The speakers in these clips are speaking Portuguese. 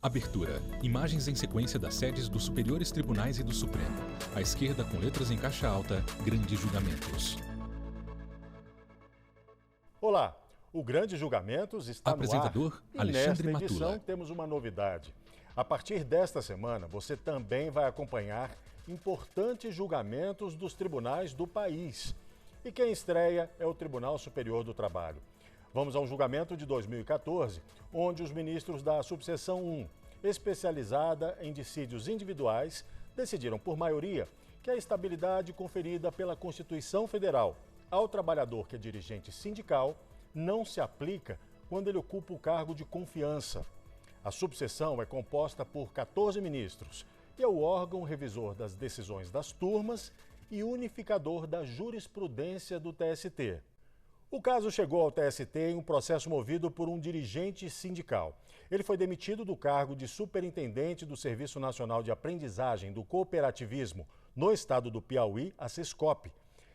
Abertura. Imagens em sequência das sedes dos superiores tribunais e do Supremo. À esquerda, com letras em caixa alta, Grandes Julgamentos. Olá, o Grandes Julgamentos está Apresentador, no ar. E Alexandre nesta edição Matula. temos uma novidade. A partir desta semana, você também vai acompanhar importantes julgamentos dos tribunais do país. E quem estreia é o Tribunal Superior do Trabalho. Vamos ao julgamento de 2014, onde os ministros da subseção 1, especializada em dissídios individuais, decidiram por maioria que a estabilidade conferida pela Constituição Federal ao trabalhador que é dirigente sindical não se aplica quando ele ocupa o cargo de confiança. A subseção é composta por 14 ministros e é o órgão revisor das decisões das turmas e unificador da jurisprudência do TST. O caso chegou ao TST em um processo movido por um dirigente sindical. Ele foi demitido do cargo de superintendente do Serviço Nacional de Aprendizagem do Cooperativismo no estado do Piauí, a SESCOP.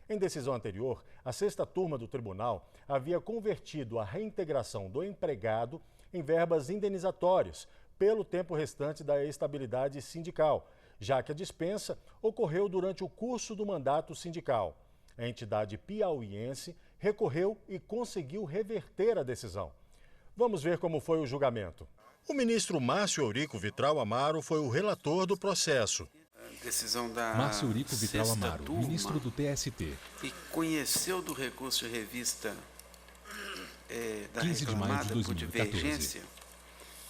Em decisão anterior, a sexta turma do tribunal havia convertido a reintegração do empregado em verbas indenizatórias pelo tempo restante da estabilidade sindical, já que a dispensa ocorreu durante o curso do mandato sindical. A entidade piauiense recorreu e conseguiu reverter a decisão. Vamos ver como foi o julgamento. O ministro Márcio Eurico Vitral Amaro foi o relator do processo. Decisão da Márcio Eurico Vitral sexta Amaro, turma, ministro do TST. e conheceu do recurso de revista da 15 de maio de reclamada por 2014. divergência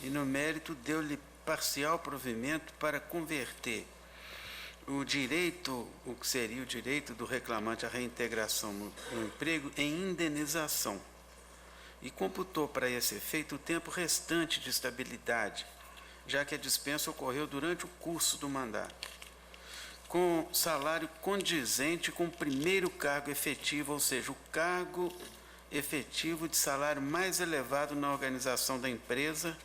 e no mérito deu-lhe parcial provimento para converter o direito, o que seria o direito do reclamante à reintegração no emprego, em indenização e computou para esse efeito o tempo restante de estabilidade, já que a dispensa ocorreu durante o curso do mandato, com salário condizente com o primeiro cargo efetivo, ou seja, o cargo efetivo de salário mais elevado na organização da empresa,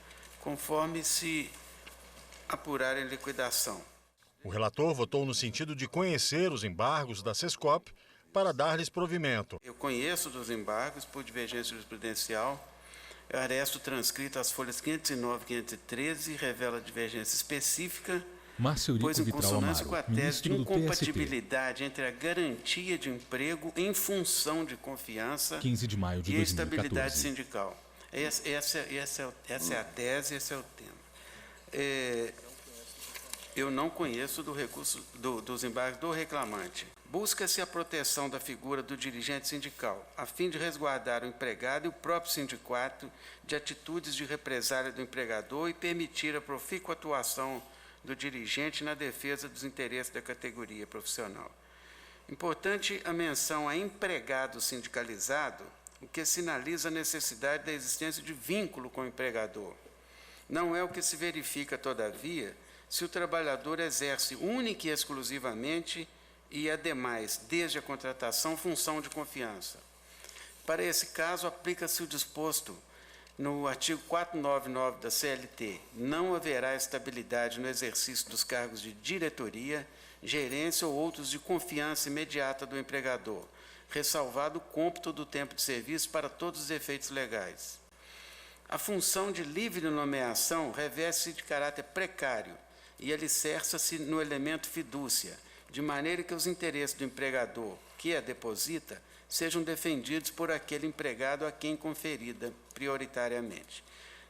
conforme se apurar em liquidação. O relator votou no sentido de conhecer os embargos da SESCOP para dar-lhes provimento. Eu conheço dos embargos por divergência jurisprudencial. Eu aresto transcrito as folhas 509 e 513 revela divergência específica, Márcio Eurico pois em Vitral consonância Amaro, com a tese de ministro do TST. incompatibilidade entre a garantia de emprego em função de confiança 15 de maio de e a estabilidade 2014. sindical. Essa é a tese, esse é o tema. Eu não conheço do recurso dos embargos do reclamante. Busca-se a proteção da figura do dirigente sindical, a fim de resguardar o empregado e o próprio sindicato de atitudes de represália do empregador e permitir a profícua atuação do dirigente na defesa dos interesses da categoria profissional. Importante a menção a empregado sindicalizado, o que sinaliza a necessidade da existência de vínculo com o empregador. Não é o que se verifica, todavia, se o trabalhador exerce única e exclusivamente e, ademais, desde a contratação, função de confiança. Para esse caso, aplica-se o disposto no artigo 499 da CLT. Não haverá estabilidade no exercício dos cargos de diretoria, gerência ou outros de confiança imediata do empregador, ressalvado o cômputo do tempo de serviço para todos os efeitos legais. A função de livre nomeação reveste-se de caráter precário e alicerça-se no elemento fidúcia, de maneira que os interesses do empregador que a deposita sejam defendidos por aquele empregado a quem conferida prioritariamente.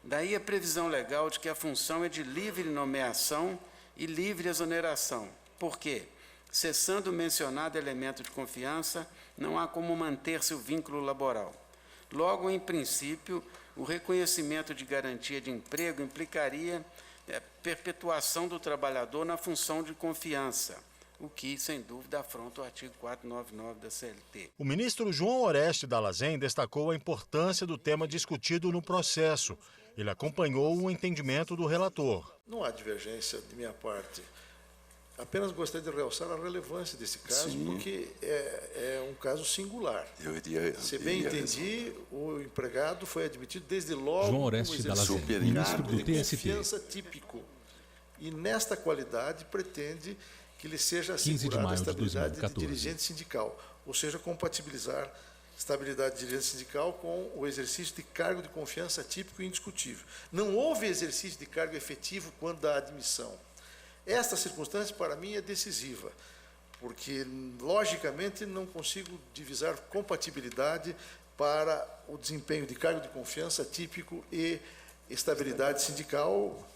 Daí a previsão legal de que a função é de livre nomeação e livre exoneração. Por quê? Cessando o mencionado elemento de confiança, não há como manter-se o vínculo laboral. Logo, em princípio, o reconhecimento de garantia de emprego implicaria a perpetuação do trabalhador na função de confiança, o que, sem dúvida, afronta o artigo 499 da CLT. O ministro João Oreste Dallazen destacou a importância do tema discutido no processo. Ele acompanhou o entendimento do relator. Não há divergência de minha parte. Apenas gostaria de realçar a relevância desse caso, sim, porque é um caso singular. Se bem entendi, o empregado foi admitido desde logo João Oreste Dallazen, ministro do TST. Confiança típico. E nesta qualidade pretende que lhe seja 15 de assegurada a maio de estabilidade de 2014. dirigente sindical, ou seja, compatibilizar estabilidade de dirigente sindical com o exercício de cargo de confiança típico e indiscutível. Não houve exercício de cargo efetivo quando da admissão. Esta circunstância, para mim, é decisiva, porque, logicamente, não consigo divisar compatibilidade para o desempenho de cargo de confiança típico e estabilidade sindical,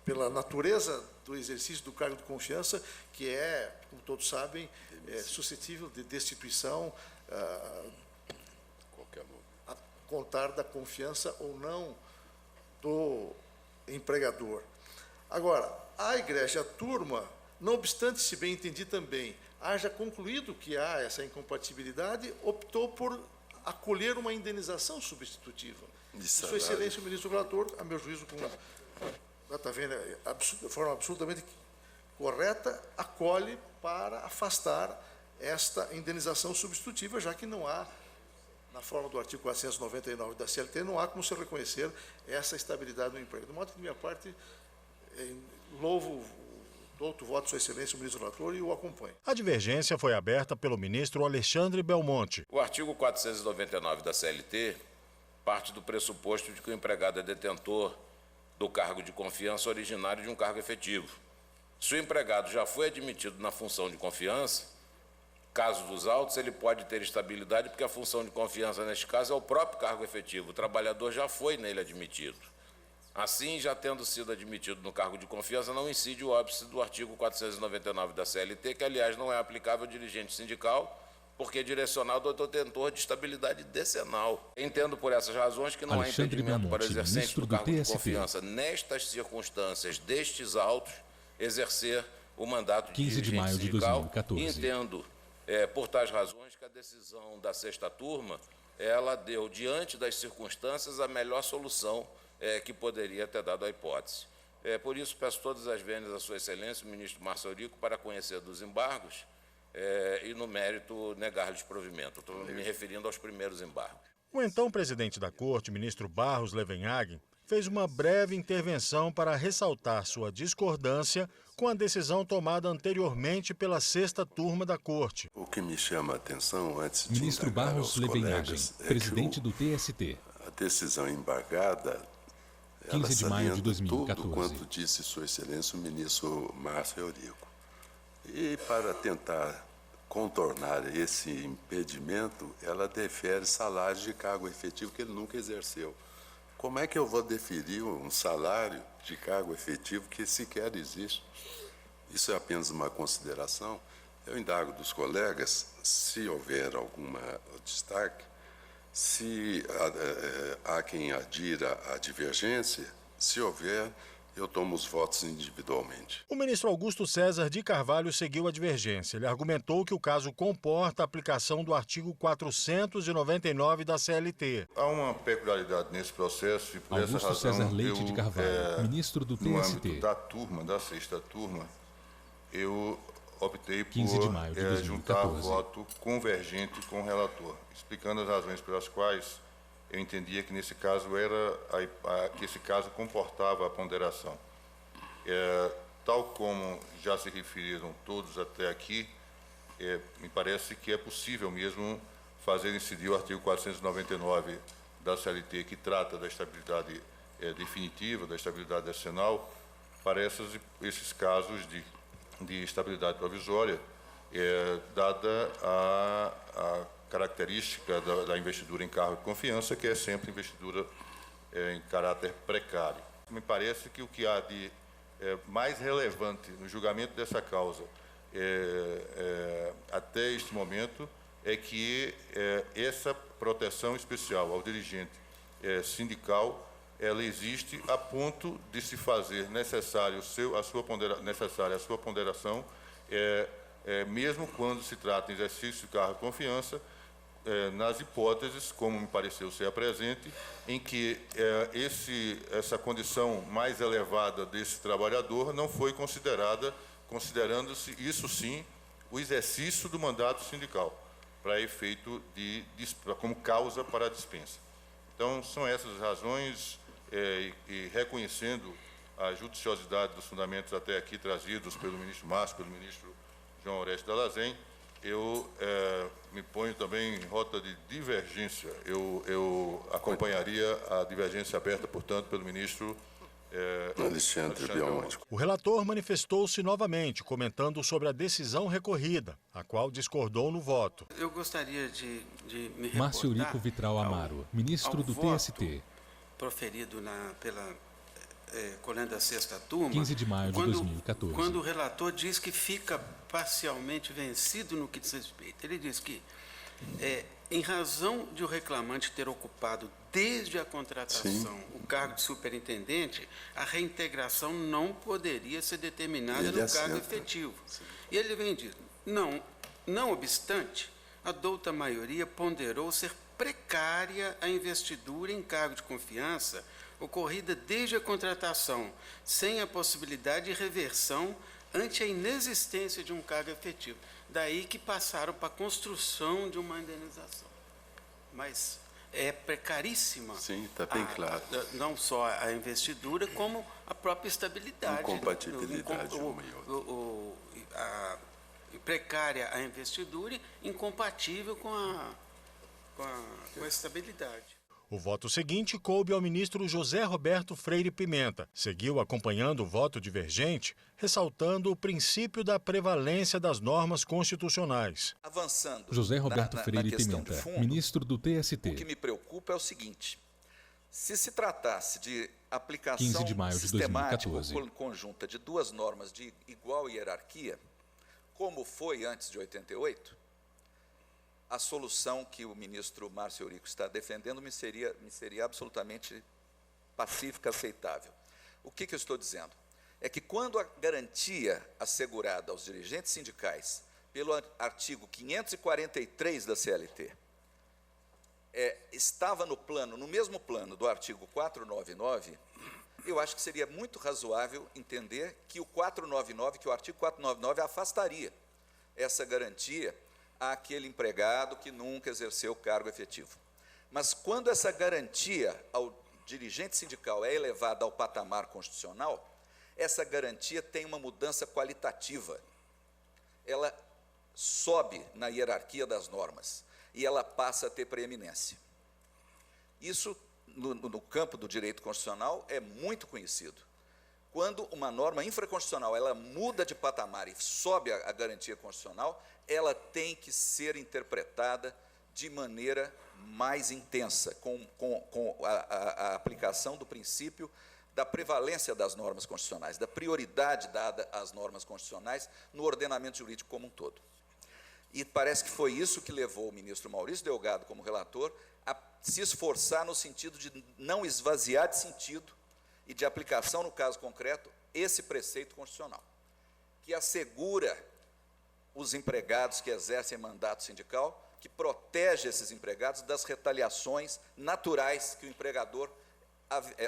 pela natureza do exercício do cargo de confiança, que é, como todos sabem, suscetível de destituição, a contar da confiança ou não do empregador. Agora, a igreja turma, não obstante, se bem entendi também, haja concluído que há essa incompatibilidade, optou por acolher uma indenização substitutiva. Sua Excelência, o ministro relator, a meu juízo, de forma absolutamente correta, acolhe para afastar esta indenização substitutiva, já que não há, na forma do artigo 499 da CLT, não há como se reconhecer essa estabilidade no emprego. De modo que, de minha parte, louvo, dou o voto, Sua Excelência, o ministro relator, e o acompanho. A divergência foi aberta pelo ministro Alexandre Belmonte. O artigo 499 da CLT parte do pressuposto de que o empregado é detentor do cargo de confiança originário de um cargo efetivo. Se o empregado já foi admitido na função de confiança, caso dos autos, ele pode ter estabilidade, porque a função de confiança, neste caso, é o próprio cargo efetivo. O trabalhador já foi nele admitido. Assim, já tendo sido admitido no cargo de confiança, não incide o óbice do artigo 499 da CLT, que, aliás, não é aplicável ao dirigente sindical, porque é direcionado ao detentor de estabilidade decenal. Entendo por essas razões que não há impedimento para o exercente do cargo de confiança, nestas circunstâncias, destes autos, exercer o mandato de dirigente sindical. 2014. Entendo, por tais razões, que a decisão da sexta turma, ela deu, diante das circunstâncias, a melhor solução que poderia ter dado a hipótese. Por isso, peço todas as vênias a Sua Excelência, o ministro Márcio Eurico, para conhecer dos embargos e, no mérito, negar-lhes provimento. Estou me referindo aos primeiros embargos. O então presidente da Corte, ministro Barros Levenhagen, fez uma breve intervenção para ressaltar sua discordância com a decisão tomada anteriormente pela sexta turma da Corte. O que me chama a atenção, antes de Ministro Barros Levenhagen, presidente do TST. A decisão embargada, 15 de maio de 2014. Tudo quanto disse Sua Excelência, o ministro Márcio Eurico. E para tentar contornar esse impedimento, ela defere salários de cargo efetivo que ele nunca exerceu. Como é que eu vou deferir um salário de cargo efetivo que sequer existe? Isso é apenas uma consideração. Eu indago dos colegas, se houver algum destaque, se há quem adira à divergência, se houver, eu tomo os votos individualmente. O ministro Augusto César de Carvalho seguiu a divergência. Ele argumentou que o caso comporta a aplicação do artigo 499 da CLT. Há uma peculiaridade nesse processo e, por Augusto essa razão, César Leite de Carvalho, ministro do no TST. âmbito da sexta turma, eu optei 15 de maio de por 2014. juntar voto convergente com o relator, explicando as razões pelas quais eu entendia que nesse caso que esse caso comportava a ponderação. Tal como já se referiram todos até aqui, me parece que é possível mesmo fazer incidir o artigo 499 da CLT, que trata da estabilidade definitiva, da estabilidade decenal, para esses casos de estabilidade provisória, dada a característica da investidura em cargo de confiança, que é sempre investidura em caráter precário. Me parece que o que há de mais relevante no julgamento dessa causa até este momento é que essa proteção especial ao dirigente sindical, ela existe a ponto de se fazer necessária a sua ponderação, mesmo quando se trata de exercício de cargo de confiança, nas hipóteses, como me pareceu ser a presente, em que essa condição mais elevada desse trabalhador não foi considerada, considerando-se, isso sim, o exercício do mandato sindical, para efeito como causa para a dispensa. Então, são essas as razões, e reconhecendo a judiciosidade dos fundamentos até aqui trazidos pelo ministro Márcio, pelo ministro João Oreste Dallazen, eu me ponho também em rota de divergência. Eu acompanharia a divergência aberta, portanto, pelo ministro Alexandre Belmonte. O relator manifestou-se novamente, comentando sobre a decisão recorrida, a qual discordou no voto. Eu gostaria de me reportar Márcio Eurico Vitral Amaro, ministro do TST. Proferido pela colenda da sexta turma, 15 de maio de 2014. Quando o relator diz que fica parcialmente vencido no que diz respeito. Ele diz que, em razão de o reclamante ter ocupado desde a contratação o cargo de superintendente, a reintegração não poderia ser determinada no cargo efetivo. Sim. E ele vem dizer, não obstante, a douta maioria ponderou ser precária a investidura em cargo de confiança ocorrida desde a contratação, sem a possibilidade de reversão ante a inexistência de um cargo efetivo. Daí que passaram para a construção de uma indenização. Mas é precaríssima. Sim, está bem claro. Não só a investidura, como a própria estabilidade. Incompatibilidade uma e outra. Precária a investidura e incompatível com a estabilidade. O voto seguinte coube ao ministro José Roberto Freire Pimenta. Seguiu acompanhando o voto divergente, ressaltando o princípio da prevalência das normas constitucionais. Avançando. José Roberto Freire Pimenta, ministro do TST. O que me preocupa é o seguinte: se tratasse de aplicação 15 de maio de sistemática 2014. ou conjunta de duas normas de igual hierarquia, como foi antes de 88, a solução que o ministro Márcio Eurico está defendendo me seria absolutamente pacífica, aceitável. O que eu estou dizendo? É que quando a garantia assegurada aos dirigentes sindicais pelo artigo 543 da CLT estava no mesmo plano do artigo 499, eu acho que seria muito razoável entender que o artigo 499 afastaria essa garantia àquele empregado que nunca exerceu cargo efetivo. Mas quando essa garantia ao dirigente sindical é elevada ao patamar constitucional, essa garantia tem uma mudança qualitativa. Ela sobe na hierarquia das normas e ela passa a ter preeminência. Isso, no campo do direito constitucional, é muito conhecido. Quando uma norma infraconstitucional ela muda de patamar e sobe a garantia constitucional, ela tem que ser interpretada de maneira mais intensa, com a aplicação do princípio da prevalência das normas constitucionais, da prioridade dada às normas constitucionais no ordenamento jurídico como um todo. E parece que foi isso que levou o ministro Maurício Delgado, como relator, a se esforçar no sentido de não esvaziar de sentido e de aplicação, no caso concreto, esse preceito constitucional, que assegura os empregados que exercem mandato sindical, que protege esses empregados das retaliações naturais que o empregador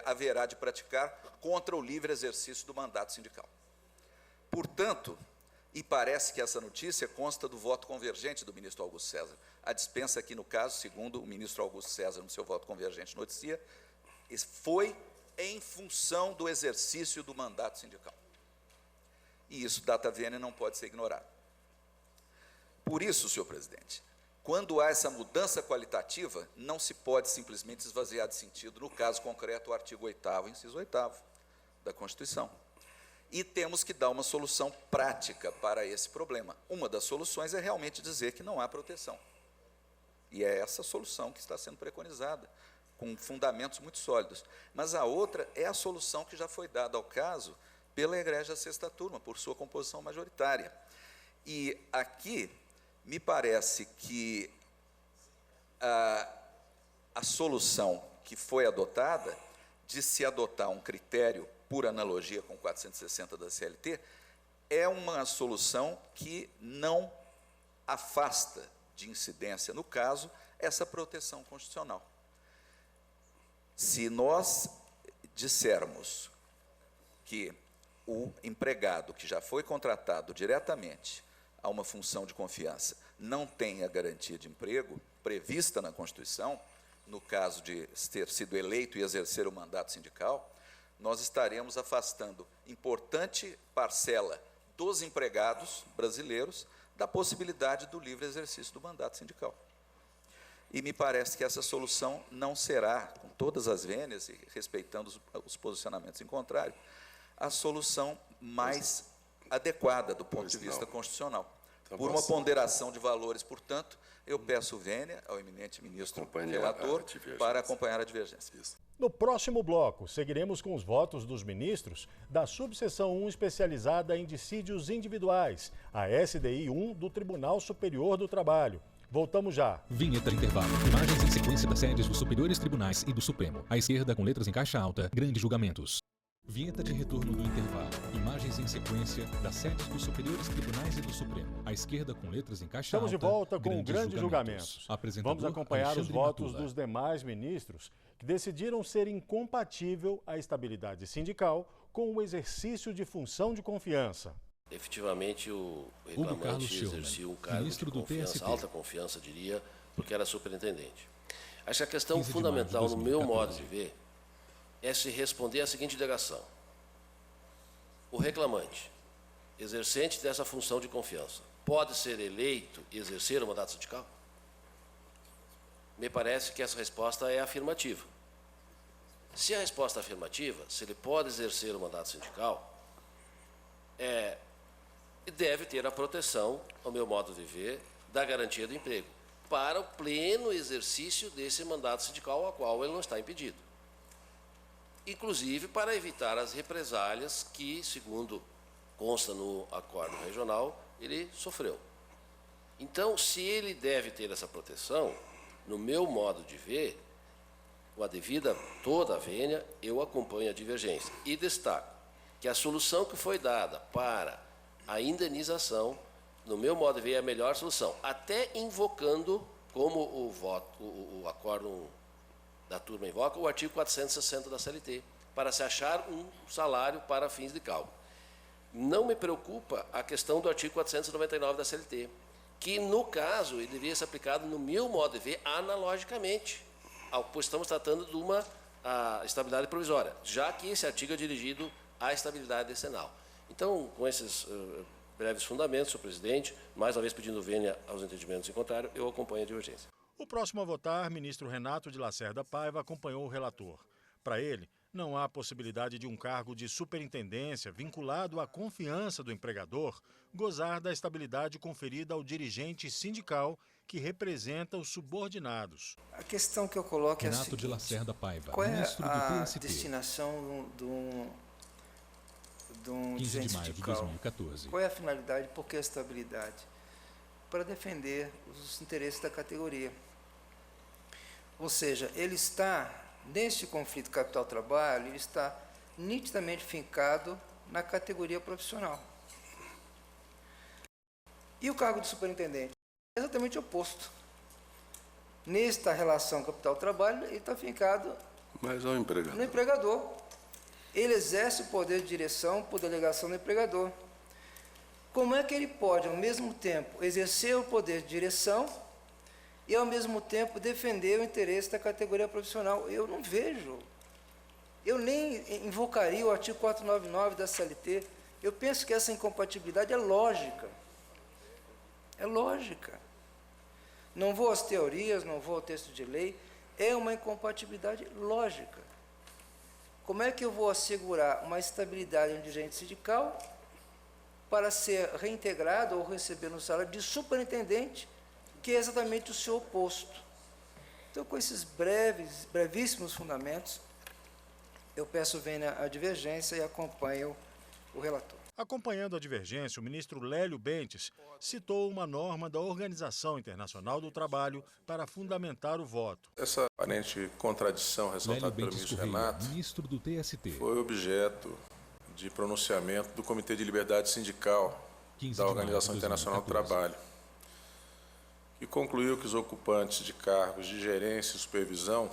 haverá de praticar contra o livre exercício do mandato sindical. Portanto, e parece que essa notícia consta do voto convergente do ministro Augusto César. A dispensa aqui, no caso, segundo o ministro Augusto César, no seu voto convergente noticia, foi em função do exercício do mandato sindical. E isso, data vênia, não pode ser ignorado. Por isso, senhor presidente, quando há essa mudança qualitativa, não se pode simplesmente esvaziar de sentido, no caso concreto, o artigo 8º, inciso 8º da Constituição. E temos que dar uma solução prática para esse problema. Uma das soluções é realmente dizer que não há proteção. E é essa solução que está sendo preconizada, com fundamentos muito sólidos. Mas a outra é a solução que já foi dada ao caso pela Egrégia Sexta Turma, por sua composição majoritária. E aqui me parece que a solução que foi adotada, de se adotar um critério por analogia com o 460 da CLT, é uma solução que não afasta de incidência, no caso, essa proteção constitucional. Se nós dissermos que o empregado que já foi contratado diretamente a uma função de confiança não tem a garantia de emprego prevista na Constituição, no caso de ter sido eleito e exercer o mandato sindical, nós estaremos afastando importante parcela dos empregados brasileiros da possibilidade do livre exercício do mandato sindical. E me parece que essa solução não será, com todas as vênias e respeitando os posicionamentos em contrário, a solução mais adequada do ponto de vista constitucional. Por uma ponderação de valores, portanto, eu peço vênia ao eminente ministro relator para acompanhar a divergência. No próximo bloco, seguiremos com os votos dos ministros da Subseção 1 especializada em dissídios individuais, a SDI 1 do Tribunal Superior do Trabalho. Voltamos já. Vinheta de intervalo. Imagens em sequência das sedes dos superiores tribunais e do Supremo. À esquerda, com letras em caixa alta, grandes julgamentos. Vinheta de retorno do intervalo. Imagens em sequência das sedes dos superiores tribunais e do Supremo. À esquerda, com letras em caixa alta, Estamos de volta com grandes grandes julgamentos. Vamos acompanhar os votos dos demais ministros que decidiram ser incompatível a estabilidade sindical com o exercício de função de confiança. Efetivamente, o reclamante exercia um cargo de confiança, alta confiança, diria, porque era superintendente. Acho que a questão fundamental, no meu modo de ver, é se responder à seguinte indagação. O reclamante, exercente dessa função de confiança, pode ser eleito e exercer o mandato sindical? Me parece que essa resposta é afirmativa. Se a resposta é afirmativa, se ele pode exercer o mandato sindical, deve ter a proteção, ao meu modo de ver, da garantia do emprego, para o pleno exercício desse mandato sindical ao qual ele não está impedido. Inclusive para evitar as represálias que, segundo consta no acordo regional, ele sofreu. Então, se ele deve ter essa proteção, no meu modo de ver, com a devida toda a vênia, eu acompanho a divergência. E destaco que a solução que foi dada para a indenização, no meu modo de ver, é a melhor solução, até invocando, como o acórdão da turma invoca, o artigo 460 da CLT, para se achar um salário para fins de cálculo. Não me preocupa a questão do artigo 499 da CLT, que, no caso, ele deveria ser aplicado, no meu modo de ver, analogicamente, pois estamos tratando de uma estabilidade provisória, já que esse artigo é dirigido à estabilidade decenal. Então, com esses breves fundamentos, senhor presidente, mais uma vez pedindo vênia aos entendimentos em contrário, eu acompanho a divergência. O próximo a votar, ministro Renato de Lacerda Paiva, acompanhou o relator. Para ele, não há possibilidade de um cargo de superintendência vinculado à confiança do empregador gozar da estabilidade conferida ao dirigente sindical que representa os subordinados. A questão que eu coloco Renato é a seguinte: de Lacerda Paiva, qual é ministro do a TST, destinação de um 15 dirigente de maio de sindical? 2014. Qual é a finalidade? Por que a estabilidade? Para defender os interesses da categoria. Ou seja, ele está, neste conflito capital-trabalho, ele está nitidamente fincado na categoria profissional. E o cargo de superintendente? É exatamente o oposto. Nesta relação capital-trabalho, ele está fincado no empregador. Ele exerce o poder de direção por delegação do empregador. Como é que ele pode, ao mesmo tempo, exercer o poder de direção e, ao mesmo tempo, defender o interesse da categoria profissional? Eu não vejo. Eu nem invocaria o artigo 499 da CLT. Eu penso que essa incompatibilidade é lógica. É lógica. Não vou às teorias, não vou ao texto de lei. É uma incompatibilidade lógica. Como é que eu vou assegurar uma estabilidade no dirigente sindical para ser reintegrado ou receber um salário de superintendente, que é exatamente o seu oposto? Então, com esses brevíssimos fundamentos, eu peço vênia à divergência e acompanho o relator. Acompanhando a divergência, o ministro Lélio Bentes citou uma norma da Organização Internacional do Trabalho para fundamentar o voto. Essa aparente contradição ressaltada pelo ministro Renato, ministro do TST, foi objeto de pronunciamento do Comitê de Liberdade Sindical da Organização Internacional do Trabalho, que concluiu que os ocupantes de cargos de gerência e supervisão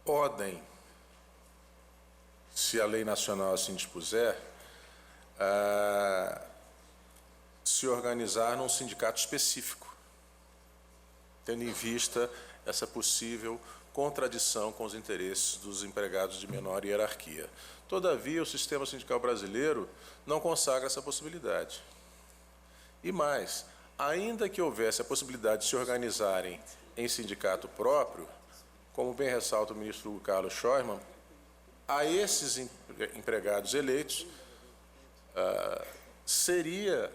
podem, se a lei nacional assim dispuser, se organizar num sindicato específico, tendo em vista essa possível contradição com os interesses dos empregados de menor hierarquia. Todavia, o sistema sindical brasileiro não consagra essa possibilidade. E mais, ainda que houvesse a possibilidade de se organizarem em sindicato próprio, como bem ressalta o ministro Carlos Scheuermann, a esses empregados eleitos seriam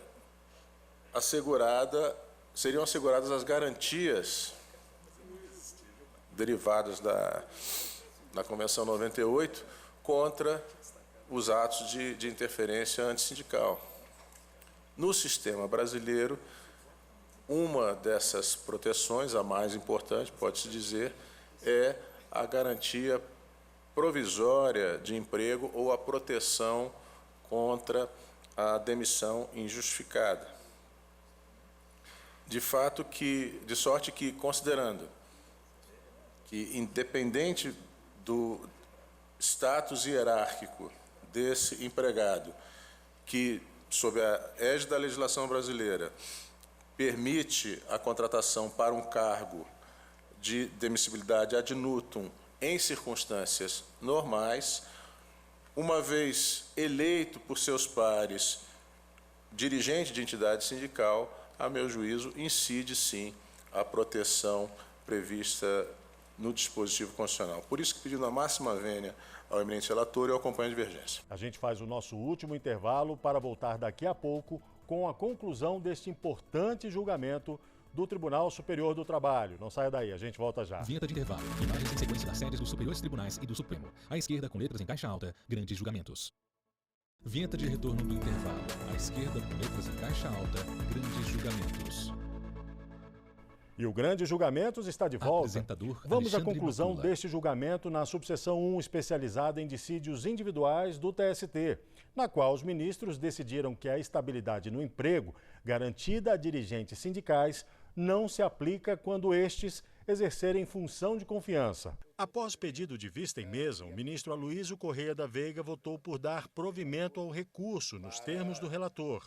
asseguradas as garantias derivadas da Convenção 98 contra os atos de interferência antissindical. No sistema brasileiro, uma dessas proteções, a mais importante, pode-se dizer, é a garantia provisória de emprego ou a proteção contra a demissão injustificada. De sorte que, considerando que, independente do status hierárquico desse empregado, que, sob a égide da legislação brasileira, permite a contratação para um cargo de demissibilidade ad nutum em circunstâncias normais, uma vez eleito por seus pares dirigente de entidade sindical, a meu juízo, incide, sim, a proteção prevista no dispositivo constitucional. Por isso que, pedindo a máxima vênia ao eminente relator, eu acompanho a divergência. A gente faz o nosso último intervalo para voltar daqui a pouco com a conclusão deste importante julgamento do Tribunal Superior do Trabalho. Não saia daí, a gente volta já. Vinheta de intervalo. Imagens em sequência das sedes dos superiores tribunais e do Supremo. À esquerda, com letras em caixa alta, grandes julgamentos. Vinheta de retorno do intervalo. À esquerda, com letras em caixa alta, grandes julgamentos. E o Grande Julgamentos está de volta. Vamos à conclusão Matula. deste julgamento na subseção 1, especializada em dissídios individuais do TST, na qual os ministros decidiram que a estabilidade no emprego, garantida a dirigentes sindicais, não se aplica quando estes exercerem função de confiança. Após pedido de vista em mesa, o ministro Aloysio Correia da Veiga votou por dar provimento ao recurso nos termos do relator.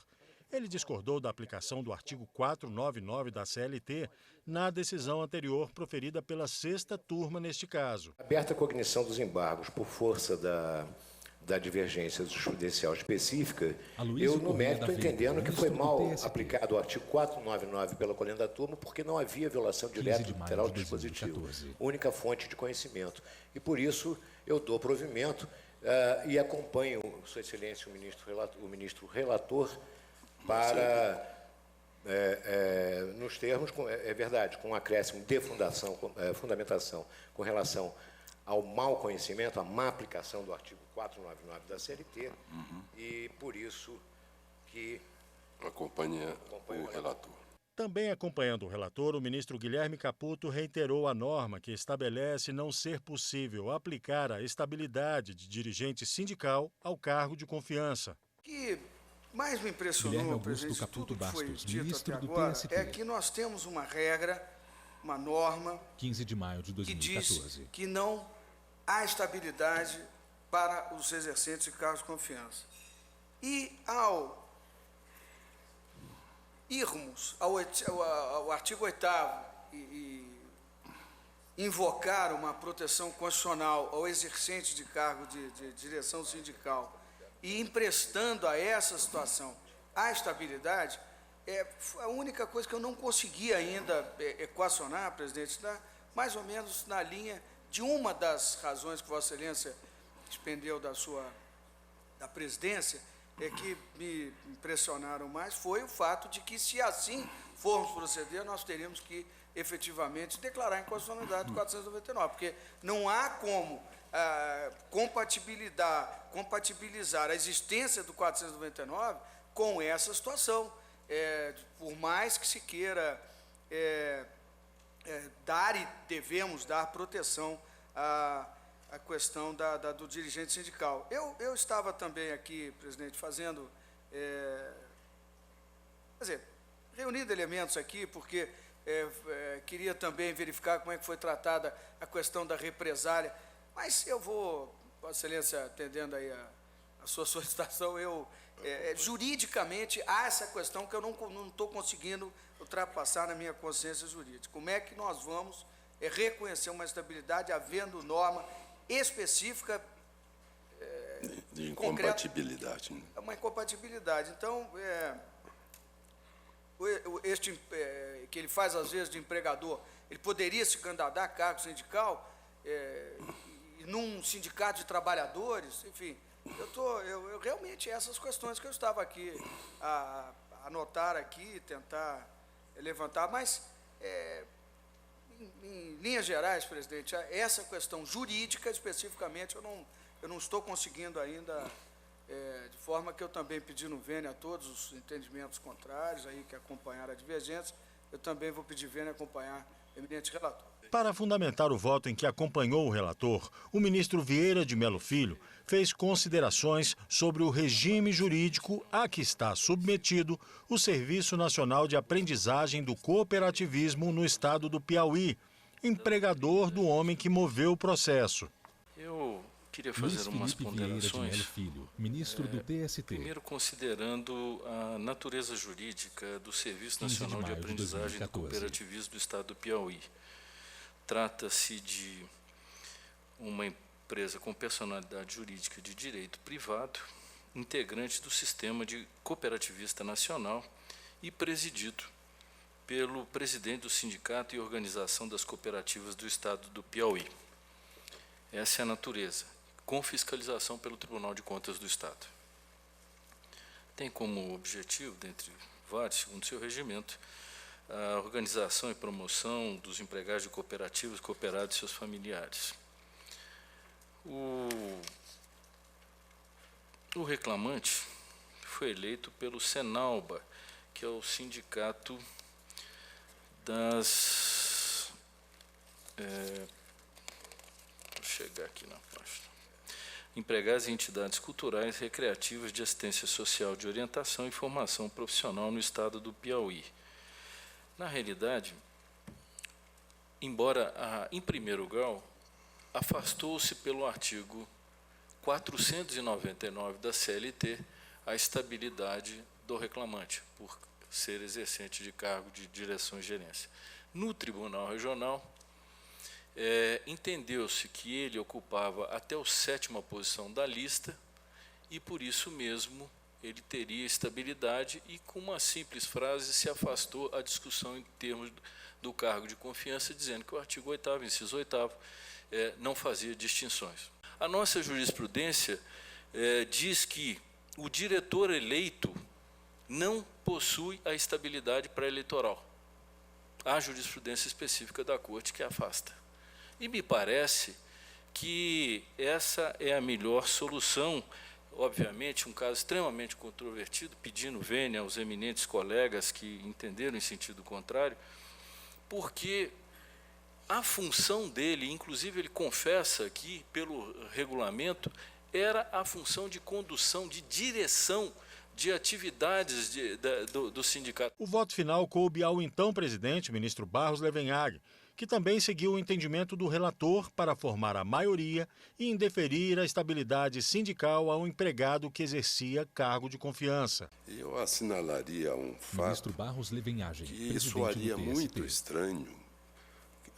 Ele discordou da aplicação do artigo 499 da CLT na decisão anterior proferida pela sexta turma neste caso. Aberta a cognição dos embargos por força da divergência judicial específica, eu, no mérito, entendendo que foi mal aplicado o artigo 499 pela colenda da turma, porque não havia violação direta e literal do dispositivo, única fonte de conhecimento. E, por isso, eu dou provimento e acompanho, Sua Excelência, o ministro relator, para, nos termos, é verdade, com um acréscimo de fundamentação com relação ao mau conhecimento, à má aplicação do artigo 499 da CLT, e por isso que acompanha o relator. Também acompanhando o relator, o ministro Guilherme Caputo reiterou a norma que estabelece não ser possível aplicar a estabilidade de dirigente sindical ao cargo de confiança. Que mais me impressionou, presidente, de tudo que foi dito até agora, é que nós temos uma regra, uma norma 15 de maio de 2014. Que diz que não há estabilidade para os exercentes de cargos de confiança. E ao irmos ao artigo 8º e invocar uma proteção constitucional ao exercente de cargo de direção sindical e emprestando a essa situação a estabilidade, a única coisa que eu não consegui ainda equacionar, presidente, mais ou menos na linha de uma das razões que Vossa Excelência expendeu da presidência, que me impressionaram mais, foi o fato de que, se assim formos proceder, nós teríamos que, efetivamente, declarar a inconstitucionalidade do 499, porque não há como compatibilizar a existência do 499 com essa situação, por mais que se queira dar e devemos dar proteção a questão do dirigente sindical. Eu estava também aqui, presidente, reunindo elementos aqui, porque queria também verificar como é que foi tratada a questão da represália, mas eu vou, Vossa Excelência, atendendo aí a sua solicitação, juridicamente há essa questão que eu não estou conseguindo ultrapassar na minha consciência jurídica. Como é que nós vamos reconhecer uma estabilidade havendo norma específica de incompatibilidade. Né? É uma incompatibilidade. Então, que ele faz, às vezes, de empregador, ele poderia se candidatar a cargo sindical, num sindicato de trabalhadores, enfim, eu realmente, essas questões que eu estava aqui a anotar aqui, tentar levantar, mas, em linhas gerais, presidente, essa questão jurídica, especificamente, eu não estou conseguindo ainda, de forma que eu também pedi no vênia a todos os entendimentos contrários, aí que acompanharam a divergência, eu também vou pedir vênia acompanhar o eminente relator. Para fundamentar o voto em que acompanhou o relator, o ministro Vieira de Mello Filho fez considerações sobre o regime jurídico a que está submetido o Serviço Nacional de Aprendizagem do Cooperativismo no estado do Piauí, empregador do homem que moveu o processo. Eu queria fazer umas ponderações, Filho, ministro do TST. Primeiro, considerando a natureza jurídica do Serviço Nacional de Aprendizagem do Cooperativismo do estado do Piauí. Trata-se de uma empresa com personalidade jurídica de direito privado, integrante do Sistema de Cooperativista Nacional e presidido pelo presidente do Sindicato e Organização das Cooperativas do Estado do Piauí. Essa é a natureza, com fiscalização pelo Tribunal de Contas do Estado. Tem como objetivo, dentre vários, segundo seu regimento, a organização e promoção dos empregados de cooperativas, cooperados e seus familiares. O reclamante foi eleito pelo Senalba, que é o sindicato das... vou chegar aqui na página. Empregados em entidades culturais, recreativas, de assistência social, de orientação e formação profissional no estado do Piauí. Na realidade, embora, em primeiro grau, afastou-se pelo artigo 499 da CLT a estabilidade do reclamante, por ser exercente de cargo de direção e gerência. No Tribunal Regional, entendeu-se que ele ocupava até a 7ª posição da lista e, por isso mesmo, ele teria estabilidade e, com uma simples frase, se afastou a discussão em termos do cargo de confiança, dizendo que o artigo 8º, inciso 8º, não fazia distinções. A nossa jurisprudência diz que o diretor eleito não possui a estabilidade pré-eleitoral. Há jurisprudência específica da Corte que afasta. E me parece que essa é a melhor solução. Obviamente, um caso extremamente controvertido, pedindo vênia aos eminentes colegas que entenderam em sentido contrário, porque a função dele, inclusive ele confessa aqui pelo regulamento, era a função de condução, de direção de atividades do sindicato. O voto final coube ao então presidente, ministro Barros Levenhag, que também seguiu o entendimento do relator para formar a maioria e indeferir a estabilidade sindical ao empregado que exercia cargo de confiança. Eu assinalaria um fato ministro Barros Levenhag, que soaria muito estranho.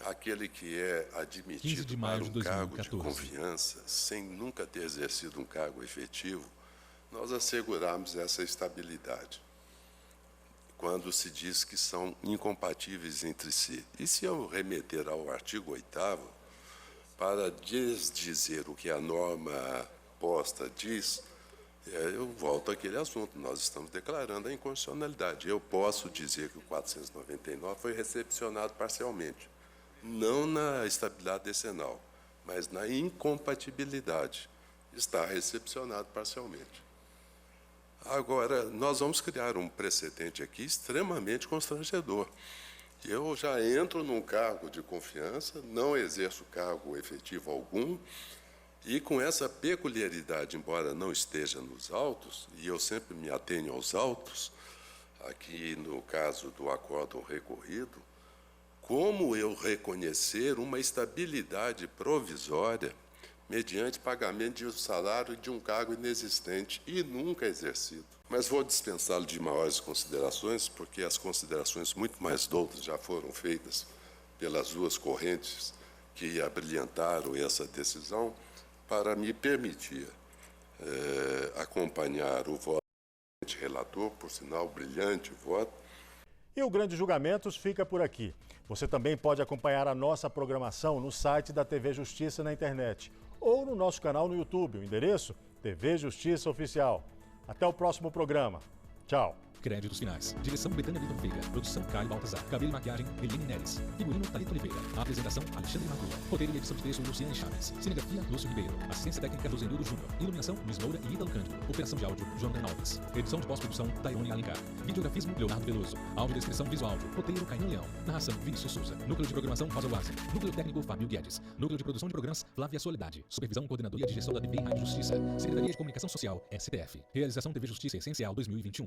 Aquele que é admitido para um cargo de confiança, sem nunca ter exercido um cargo efetivo, nós asseguramos essa estabilidade, quando se diz que são incompatíveis entre si. E se eu remeter ao artigo 8º, para desdizer o que a norma posta diz, eu volto àquele assunto, nós estamos declarando a inconstitucionalidade. Eu posso dizer que o 499 foi recepcionado parcialmente, não na estabilidade decenal, mas na incompatibilidade, está recepcionado parcialmente. Agora, nós vamos criar um precedente aqui extremamente constrangedor. Eu já entro num cargo de confiança, não exerço cargo efetivo algum, e com essa peculiaridade, embora não esteja nos autos, e eu sempre me atenho aos autos, aqui no caso do acórdão recorrido, como eu reconhecer uma estabilidade provisória mediante pagamento de um salário de um cargo inexistente e nunca exercido. Mas vou dispensá-lo de maiores considerações, porque as considerações muito mais doutas já foram feitas pelas duas correntes que abrilhantaram essa decisão, para me permitir acompanhar o voto do relator, por sinal, brilhante voto. E o Grande Julgamentos fica por aqui. Você também pode acompanhar a nossa programação no site da TV Justiça na internet ou no nosso canal no YouTube, o endereço TV Justiça Oficial. Até o próximo programa. Tchau. Créditos finais. Direção Betânia Vitor Veiga. Produção Caio Baltazar. Cabelo e maquiagem Helene Neres. Figurino Thalita Oliveira. Apresentação Alexandre Madura. Roteiro e edição de texto Luciane Chaves. Cinegrafia Lúcio Ribeiro. Assistência técnica do Zenildo Júnior. Iluminação Luiz Moura e Ítalo Cândido. Operação de áudio Jordan Alves. Edição de pós-produção Taione Alencar. Videografismo Leonardo Veloso. Audiodescrição visual. Roteiro Caio Leão. Narração Vinícius Souza. Núcleo de programação Rosa Wazi. Núcleo técnico Fábio Guedes. Núcleo de produção de programas Flávia Soledade. Supervisão Coordenadoria de Gestão da TV e Rádio Justiça. Secretaria de Comunicação Social STF. Realização TV Justiça Essencial 2021.